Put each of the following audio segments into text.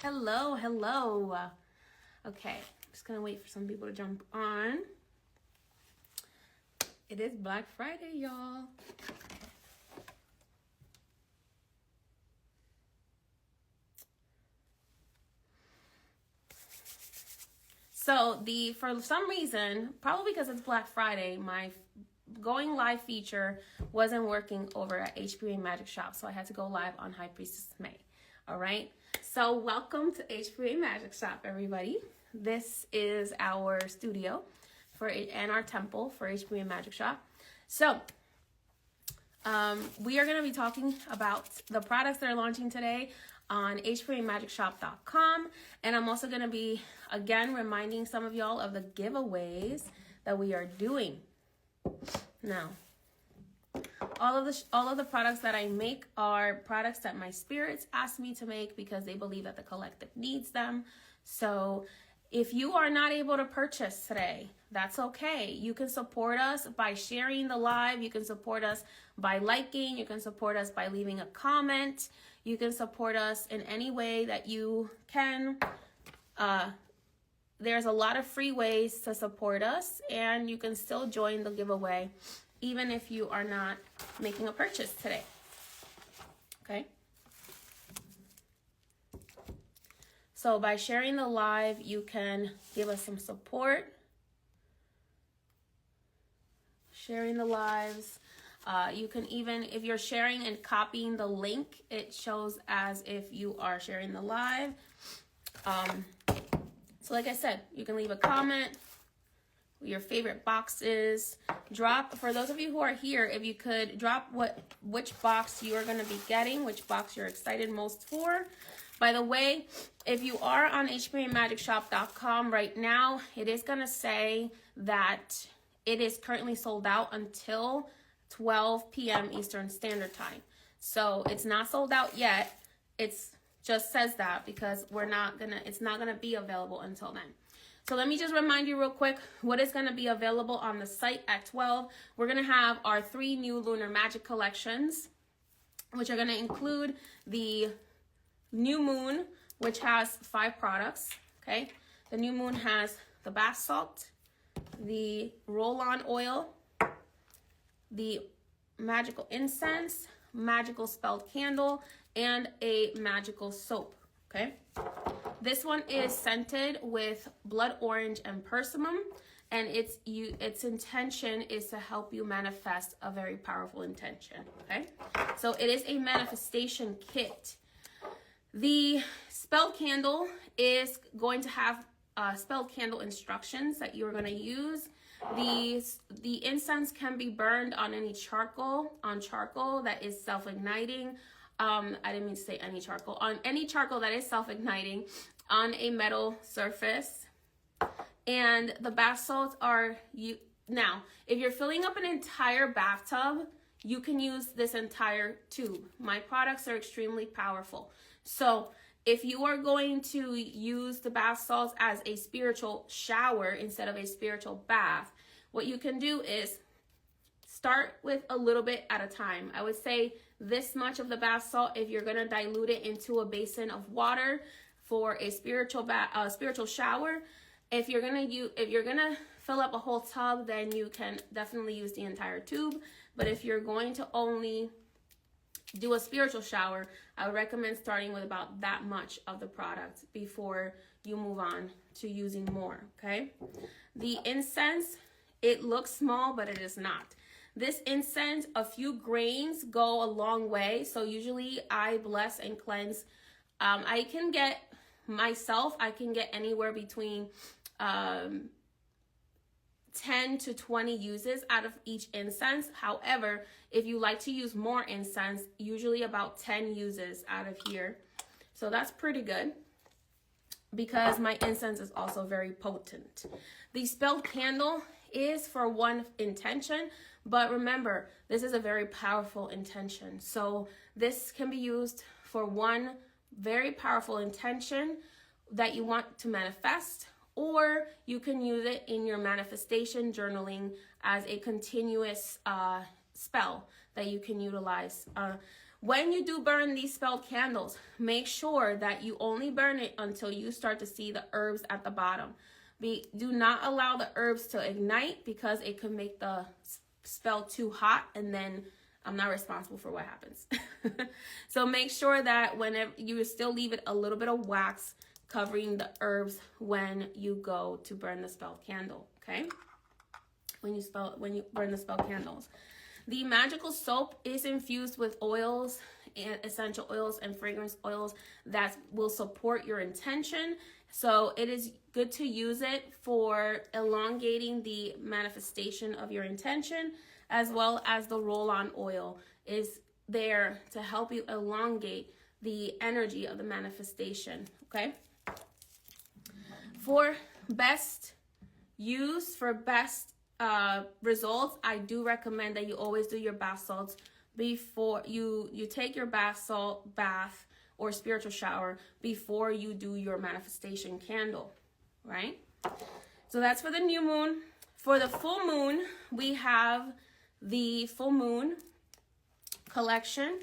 Hello. Okay, I'm just gonna wait for some people to jump on. It is Black Friday, y'all. So for some reason, probably because it's Black Friday, my going live feature wasn't working over at HPA Magick Shop, so I had to go live on High Priestess May. All right, so welcome to HPA Magick Shop, everybody. This is our studio and our temple for HPA Magick Shop. So we are going to be talking about the products that are launching today on hpamagicshop.com, and I'm also going to be again reminding some of y'all of the giveaways that we are doing. Now, all of the products that I make are products that my spirits asked me to make because they believe that the collective needs them. So if you are not able to purchase today, that's okay. You can support us by sharing the live. You can support us by liking. You can support us by leaving a comment. You can support us in any way that you can. There's a lot of free ways to support us, and you can still join the giveaway even if you are not making a purchase today. Okay? So by sharing the live, you can give us some support. Sharing the lives. You can even, if you're sharing and copying the link, it shows as if you are sharing the live. So like I said, you can leave a comment, your favorite boxes. Drop, for those of you who are here, if you could drop which box you are going to be getting, which box you're excited most for. By the way, if you are on hpamagicshop.com right now, it is going to say that it is currently sold out until 12 p.m. Eastern Standard Time. So it's not sold out yet. It's just says that because it's not gonna be available until then. So let me just remind you real quick what is gonna be available on the site at 12. We're gonna have our 3 new Lunar Magic collections, which are gonna include the New Moon, which has 5 products. Okay, the New Moon has the bath salt, the roll-on oil, the magical incense, magical spelled candle, and a magical soap. Okay, this one is scented with blood orange and persimmon, and its intention is to help you manifest a very powerful intention. Okay, so it is a manifestation kit. The spelled candle is going to have spelled candle instructions that you are going to use. The incense can be burned on any charcoal that is self-igniting. I didn't mean to say any charcoal. On any charcoal that is self-igniting on a metal surface. And the bath salts are now, if you're filling up an entire bathtub, you can use this entire tube. My products are extremely powerful. So if you are going to use the bath salts as a spiritual shower instead of a spiritual bath, what you can do is start with a little bit at a time. I would say this much of the bath salt if you're going to dilute it into a basin of water for a spiritual shower. If you're going to fill up a whole tub, then you can definitely use the entire tube. But if you're going to only do a spiritual shower, I would recommend starting with about that much of the product before you move on to using more. Okay, the incense, it looks small, but it is not. This incense, a few grains go a long way. So usually I bless and cleanse. I can get anywhere between 10 to 20 uses out of each incense. However, if you like to use more incense, usually about 10 uses out of here. So that's pretty good because my incense is also very potent. The spelled candle is for one intention, but remember, this is a very powerful intention. So this can be used for one very powerful intention that you want to manifest, or you can use it in your manifestation journaling as a continuous spell that you can utilize. When you do burn these spelled candles, make sure that you only burn it until you start to see the herbs at the bottom. Do not allow the herbs to ignite, because it could make the spell too hot, and then I'm not responsible for what happens. So make sure that whenever you still leave it a little bit of wax covering the herbs when you go to burn the spelled candle, okay? When you burn the spelled candles. The magical soap is infused with oils and essential oils and fragrance oils that will support your intention. So it is good to use it for elongating the manifestation of your intention, as well as the roll-on oil is there to help you elongate the energy of the manifestation, okay? For best use, for best results, I do recommend that you always do your bath salts before you take your bath or spiritual shower before you do your manifestation candle, right? So that's for the new moon. For the full moon, we have the full moon collection,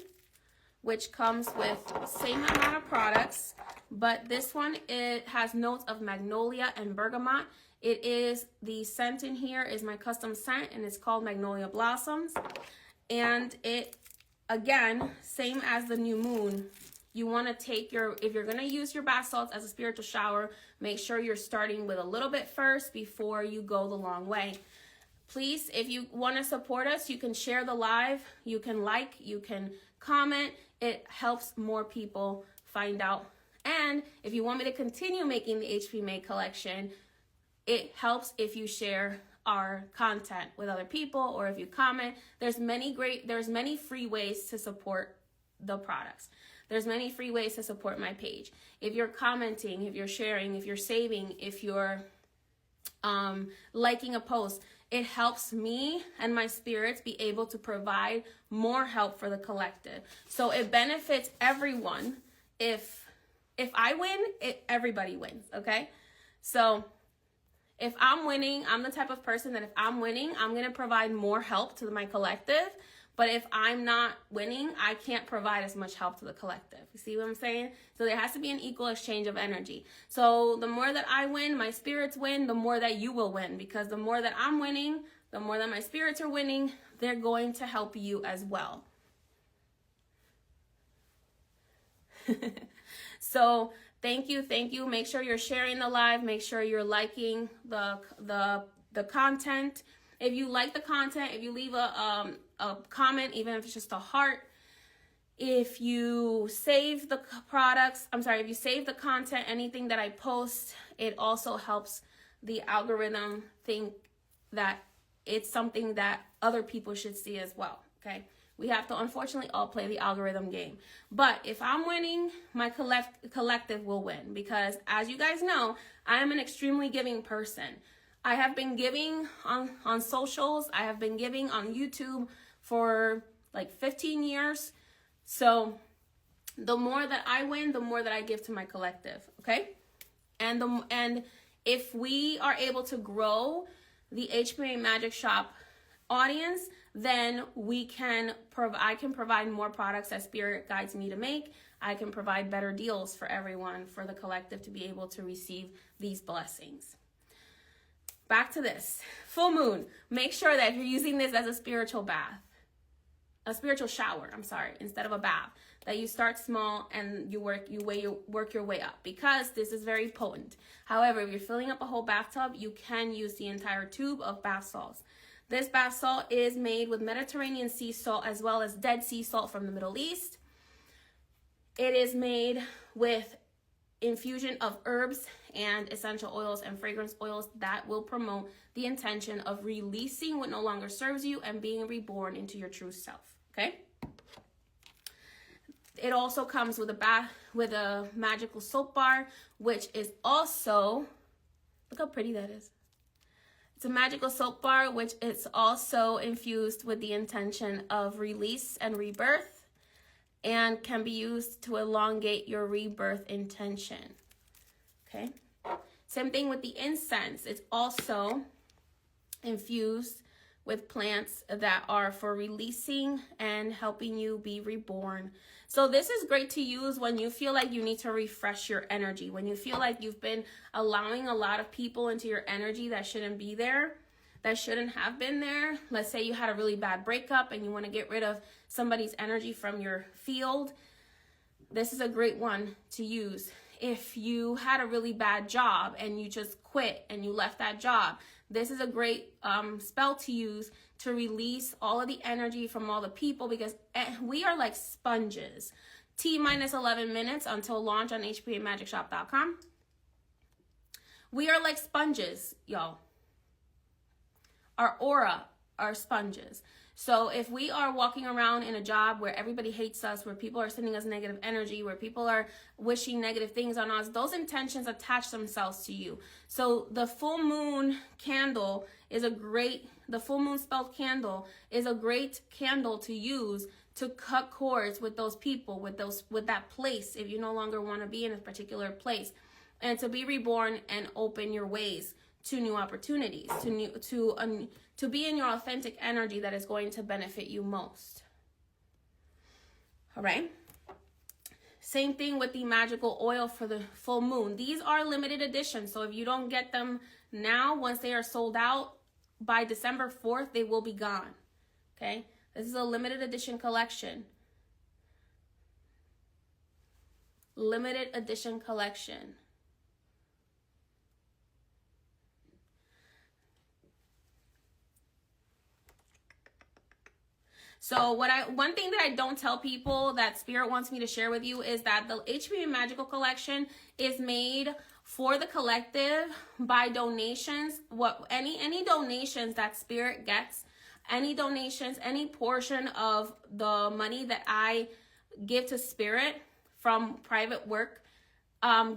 which comes with same amount of products, but this one, it has notes of magnolia and bergamot. It is, the scent in here is my custom scent, and it's called Magnolia Blossoms. And it, again, same as the new moon, you want to take if you're going to use your bath salts as a spiritual shower, make sure you're starting with a little bit first before you go the long way. Please, if you want to support us, you can share the live, you can like, you can comment. It helps more people find out. And if you want me to continue making the HP Made collection, it helps if you share our content with other people, or if you comment. There's many free ways to support the products. There's many free ways to support my page. If you're commenting, if you're sharing, if you're saving, if you're liking a post, it helps me and my spirits be able to provide more help for the collective. So it benefits everyone. If I win, everybody wins, okay? So if I'm winning, I'm the type of person that if I'm winning, I'm going to provide more help to my collective. But if I'm not winning, I can't provide as much help to the collective. You see what I'm saying? So there has to be an equal exchange of energy. So the more that I win, my spirits win, the more that you will win. Because the more that I'm winning, the more that my spirits are winning, they're going to help you as well. So thank you. Make sure you're sharing the live. Make sure you're liking the content. If you like the content, if you leave a comment, even if it's just a heart, if you save the products, if you save the content, anything that I post, it also helps the algorithm think that it's something that other people should see as well, okay? We have to, unfortunately, all play the algorithm game. But if I'm winning, my collective will win, because as you guys know, I am an extremely giving person. I have been giving on socials. I have been giving on YouTube for like 15 years. So the more that I win, the more that I give to my collective, okay? And if we are able to grow the HPA Magic Shop audience, then I can provide more products that Spirit guides me to make. I can provide better deals for everyone, for the collective to be able to receive these blessings. Back to this. Full moon. Make sure that if you're using this as a spiritual shower, instead of a bath, that you start small and you work your way up, because this is very potent. However, if you're filling up a whole bathtub, you can use the entire tube of bath salts. This bath salt is made with Mediterranean sea salt as well as Dead Sea salt from the Middle East. It is made with infusion of herbs and essential oils and fragrance oils that will promote the intention of releasing what no longer serves you and being reborn into your true self, okay? It also comes with a magical soap bar, which is also, look how pretty that is. It's a magical soap bar, which is also infused with the intention of release and rebirth, and can be used to elongate your rebirth intention, okay? Same thing with the incense. It's also infused with plants that are for releasing and helping you be reborn. So this is great to use when you feel like you need to refresh your energy, when you feel like you've been allowing a lot of people into your energy that shouldn't be there, that shouldn't have been there. Let's say you had a really bad breakup and you want to get rid of somebody's energy from your field. This is a great one to use. If you had a really bad job and you just quit and you left that job, this is a great spell to use to release all of the energy from all the people, because we are like sponges. T-minus 11 minutes until launch on hpamagickshop.com. We are like sponges, y'all. Our aura are sponges. So if we are walking around in a job where everybody hates us, where people are sending us negative energy, where people are wishing negative things on us, those intentions attach themselves to you. So the full moon candle is the full moon spelled candle is a great candle to use to cut cords with those people, with that place, if you no longer want to be in a particular place, and to be reborn and open your ways to new opportunities, to be in your authentic energy that is going to benefit you most. All right. Same thing with the magical oil for the full moon. These are limited editions. So if you don't get them now, once they are sold out by December 4th, they will be gone. Okay. This is a limited edition collection. Limited edition collection. So one thing that I don't tell people that Spirit wants me to share with you is that the HPA Magical Collection is made for the collective by donations. Any donations that Spirit gets, any donations, any portion of the money that I give to Spirit from private work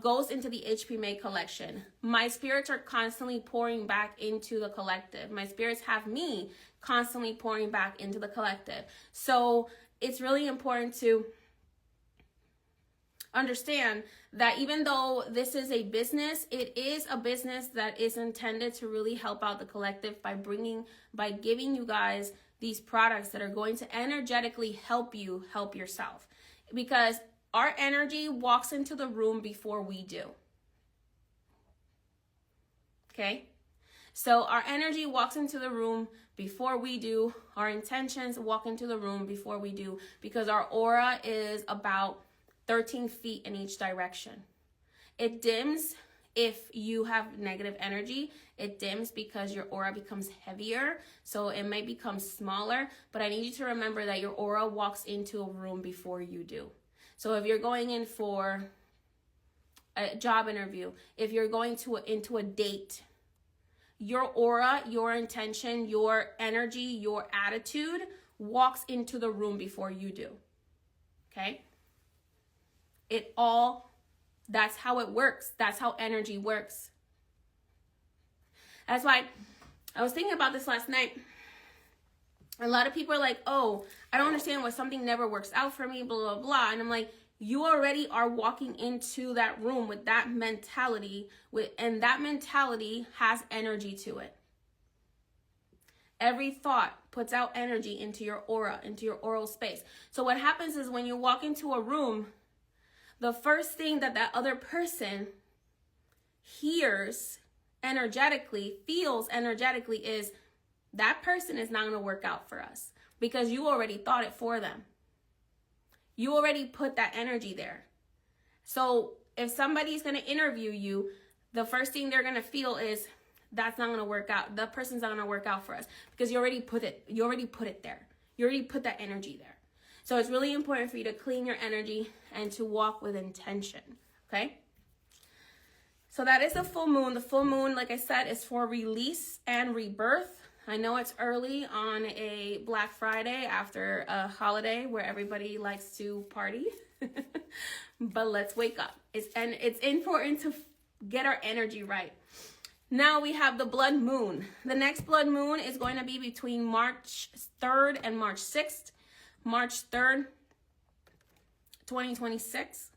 goes into the HP Made collection. My spirits are constantly pouring back into the collective. My spirits have me constantly pouring back into the collective. So it's really important to understand that even though this is a business, it is a business that is intended to really help out the collective by giving you guys these products that are going to energetically help you help yourself. Because our energy walks into the room before we do. Okay? So our energy walks into the room before we do. Our intentions walk into the room before we do, because our aura is about 13 feet in each direction. It dims if you have negative energy. It dims because your aura becomes heavier, so it may become smaller. But I need you to remember that your aura walks into a room before you do. So if you're going in for a job interview, if you're going into a date, your aura, your intention, your energy, your attitude walks into the room before you do. Okay? That's how it works. That's how energy works. That's why I was thinking about this last night. A lot of people are like, oh, I don't understand why something never works out for me, blah, blah, blah. And I'm like, you already are walking into that room with that mentality, and that mentality has energy to it. Every thought puts out energy into your aura, into your aural space. So what happens is when you walk into a room, the first thing that other person hears energetically, feels energetically, is that person is not going to work out for us, because you already thought it for them. You already put that energy there. So if somebody's going to interview you, the first thing they're going to feel is that's not going to work out. That person's not going to work out for us, because you already put it there. You already put that energy there. So it's really important for you to clean your energy and to walk with intention. Okay? So that is the full moon. The full moon, like I said, is for release and rebirth. I know it's early on a Black Friday after a holiday where everybody likes to party, but let's wake up. It's important to get our energy right. Now we have the blood moon. The next blood moon is going to be between March 3rd and March 6th. March 3rd, 2026.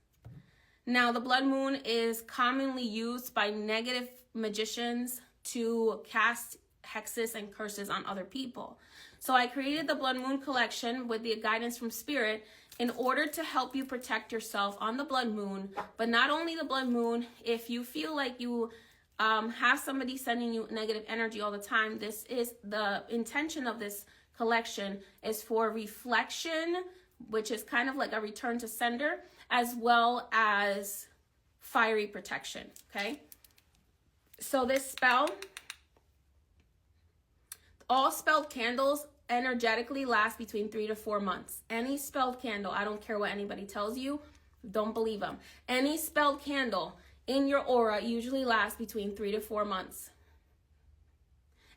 Now the blood moon is commonly used by negative magicians to cast hexes and curses on other people. So I created the Blood Moon collection with the guidance from Spirit in order to help you protect yourself on the blood moon. But not only the blood moon, if you feel like you have somebody sending you negative energy all the time, this is the intention of this collection is for reflection, which is kind of like a return to sender, as well as fiery protection, okay? So this spell, all spelled candles energetically last between 3 to 4 months. Any spelled candle, I don't care what anybody tells you, don't believe them. Any spelled candle in your aura usually lasts between 3 to 4 months.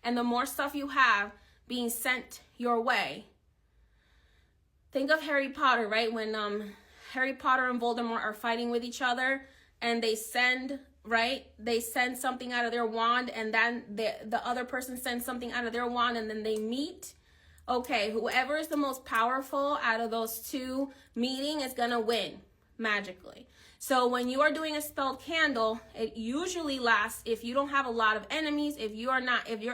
And the more stuff you have being sent your way, think of Harry Potter, right? When Harry Potter and Voldemort are fighting with each other, and they send, right? They send something out of their wand, and then the other person sends something out of their wand, and then they meet. Okay, whoever is the most powerful out of those two meeting is gonna win magically. So when you are doing a spelled candle, it usually lasts, if you don't have a lot of enemies, if your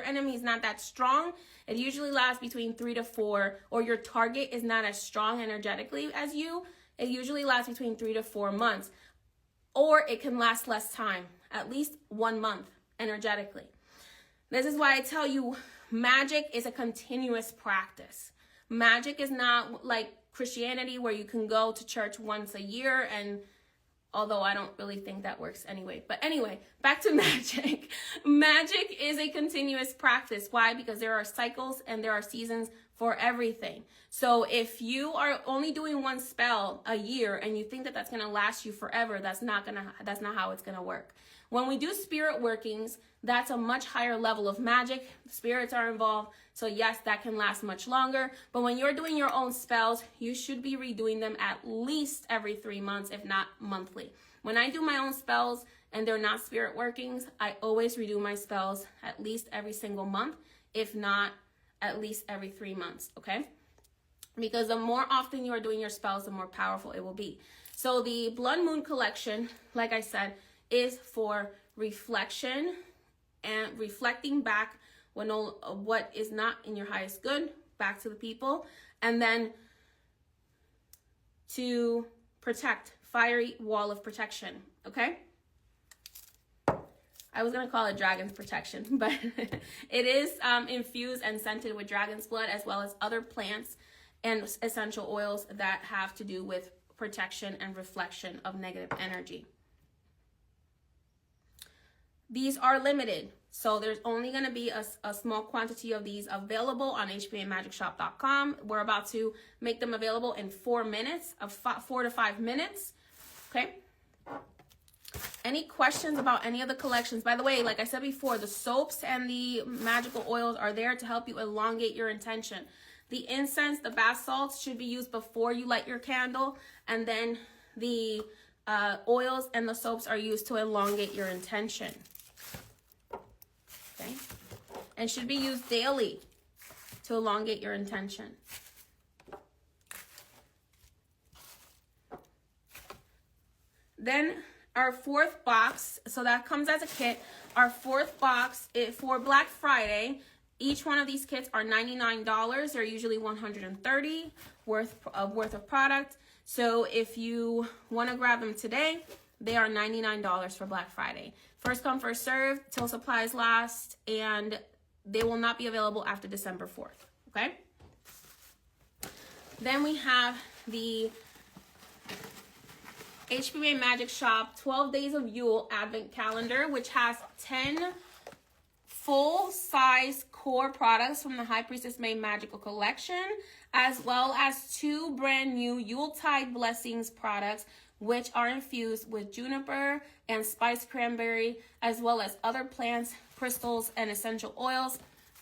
enemy is not that strong, it usually lasts between 3 to 4, or your target is not as strong energetically as you, it usually lasts between 3 to 4 months. Or it can last less time, at least 1 month energetically. This is why I tell you, magic is a continuous practice. Magic is not like Christianity where you can go to church once a year, and although I don't really think that works anyway. But anyway, back to magic. Magic is a continuous practice. Why? Because there are cycles and there are seasons for everything. So if you are only doing one spell a year and you think that that's going to last you forever, that's not how it's going to work. When we do spirit workings, that's a much higher level of magic. Spirits are involved. So yes, that can last much longer. But when you're doing your own spells, you should be redoing them at least every 3 months, if not monthly. When I do my own spells and they're not spirit workings, I always redo my spells at least every single month, if not at least every 3 months, okay? Because the more often you are doing your spells, the more powerful it will be. So the Blood Moon collection, like I said, is for reflection and reflecting back when what is not in your highest good back to the people, and then to protect, fiery wall of protection, okay? I was going to call it dragon's protection, but it is infused and scented with dragon's blood, as well as other plants and essential oils that have to do with protection and reflection of negative energy. These are limited, so there's only going to be a small quantity of these available on hpamagickshop.com. We're about to make them available in 4 minutes, 4 to 5 minutes, okay? Any questions about any of the collections? By the way, like I said before, the soaps and the magical oils are there to help you elongate your intention. The incense, the bath salts should be used before you light your candle, and then the oils and the soaps are used to elongate your intention. Okay? And should be used daily to elongate your intention. Then our 4th box, so that comes as a kit. Our 4th box for Black Friday. Each one of these kits are $99. They're usually $130 worth of product. So if you want to grab them today, they are $99 for Black Friday. First come, first serve till supplies last, and they will not be available after December 4th, okay? Then we have the HPA Magic Shop 12 Days of Yule Advent Calendar, which has 10 full-size core products from the High Priestess May Magical Collection, as well as 2 brand new Yuletide Blessings products, which are infused with juniper and spiced cranberry, as well as other plants, crystals, and essential oils,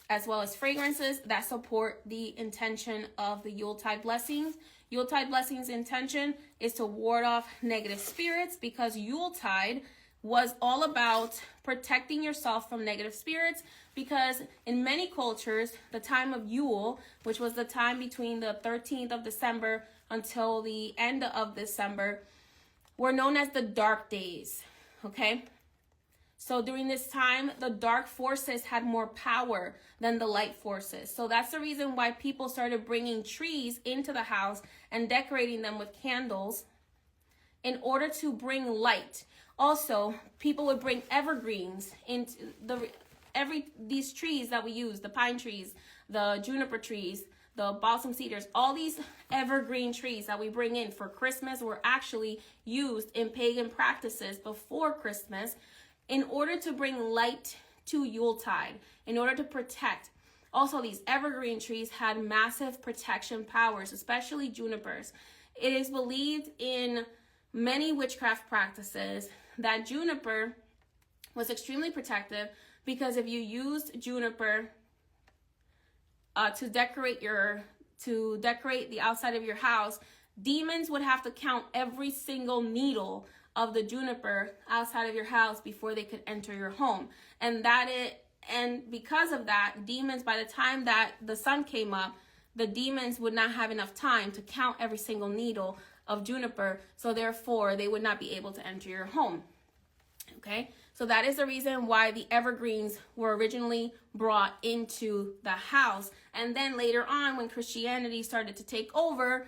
as well as fragrances that support the intention of the Yuletide Blessings. Yuletide Blessings' intention is to ward off negative spirits, because Yuletide was all about protecting yourself from negative spirits, because in many cultures, the time of Yule, which was the time between the 13th of December until the end of December, were known as the dark days, okay? So during this time, the dark forces had more power than the light forces. So that's the reason why people started bringing trees into the house and decorating them with candles in order to bring light. Also, people would bring evergreens into these trees that we use, the pine trees, the juniper trees, the balsam cedars, all these evergreen trees that we bring in for Christmas were actually used in pagan practices before Christmas in order to bring light to Yuletide, in order to protect. Also, these evergreen trees had massive protection powers, especially junipers. It is believed in many witchcraft practices that juniper was extremely protective, because if you used juniper to decorate the outside of your house, demons would have to count every single needle of the juniper outside of your house before they could enter your home. And because of that, demons, by the time that the sun came up, the demons would not have enough time to count every single needle of juniper, so therefore they would not be able to enter your home. Okay, so that is the reason why the evergreens were originally brought into the house. And then later on, when Christianity started to take over,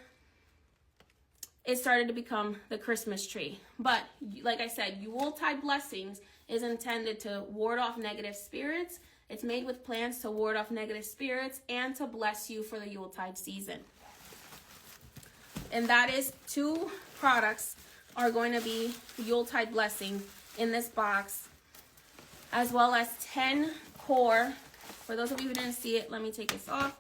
it started to become the Christmas tree. But like I said, Yuletide blessings is intended to ward off negative spirits. It's made with plants to ward off negative spirits and to bless you for the Yuletide season. And that is 2 products are going to be Yuletide blessing in this box, as well as 10 core. For those of you who didn't see it, let me take this off.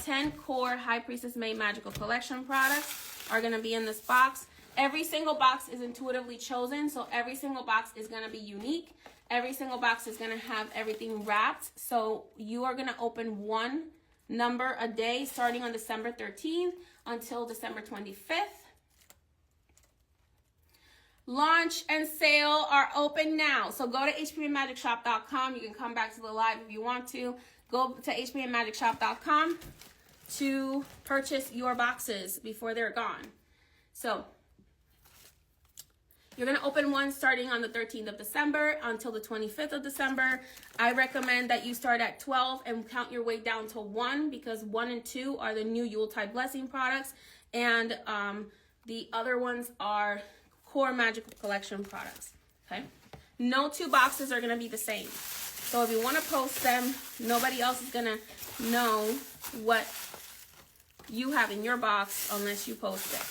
10 core High Priestess Made Magical Collection products are going to be in this box. Every single box is intuitively chosen, so every single box is going to be unique. Every single box is going to have everything wrapped. So you are going to open 1 number a day starting on December 13th until December 25th. Launch and sale are open now. So go to hpmagicshop.com. You can come back to the live if you want to. Go to hpmagicshop.com to purchase your boxes before they're gone. So you're going to open one starting on the 13th of December until the 25th of December. I recommend that you start at 12 and count your way down to 1, because 1 and 2 are the new Yuletide Blessing products. And the other ones are core magical collection products. Okay, no 2 boxes are going to be the same. So if you want to post them, nobody else is going to know what you have in your box unless you post it.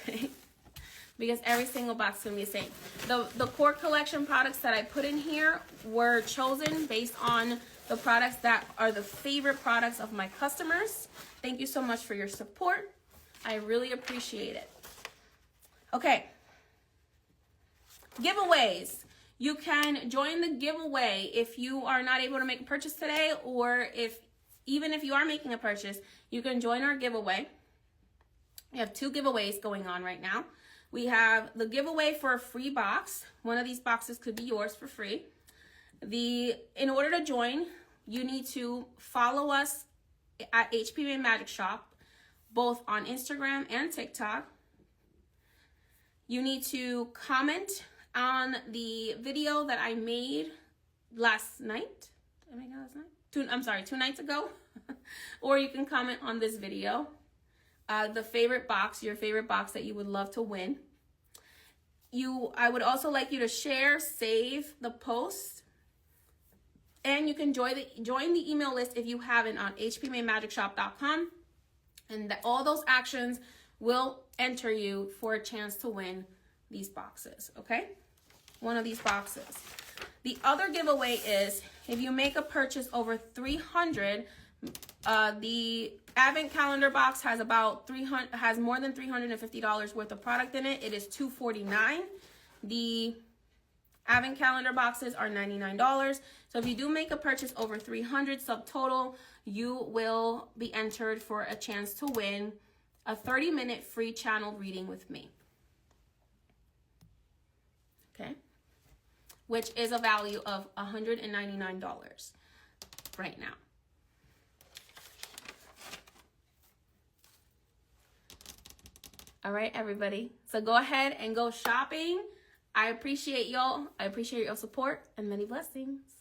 Okay, because every single box is going to be the same. The core collection products that I put in here were chosen based on the products that are the favorite products of my customers. Thank you so much for your support. I really appreciate it. Okay. Giveaways. You can join the giveaway if you are not able to make a purchase today, or even if you are making a purchase, you can join our giveaway. We have 2 giveaways going on right now. We have the giveaway for a free box. One of these boxes could be yours for free. In order to join, you need to follow us at HP Magic Shop, both on Instagram and TikTok. You need to comment on the video that I made last night. Did I make it last night? 2 nights ago. Or you can comment on this video. The favorite box, your favorite box that you would love to win. I would also like you to share, save the post, and you can join the email list if you haven't on hpmagicshop.com, and all those actions will enter you for a chance to win these boxes. Okay, one of these boxes. The other giveaway is if you make a purchase over 300. The Advent calendar box has more than $350 worth of product in it. It is $249. The Advent calendar boxes are $99. So if you do make a purchase over 300 subtotal, you will be entered for a chance to win a 30-minute free channel reading with me. Okay, which is a value of $199 right now. All right, everybody. So go ahead and go shopping. I appreciate y'all. I appreciate your support and many blessings.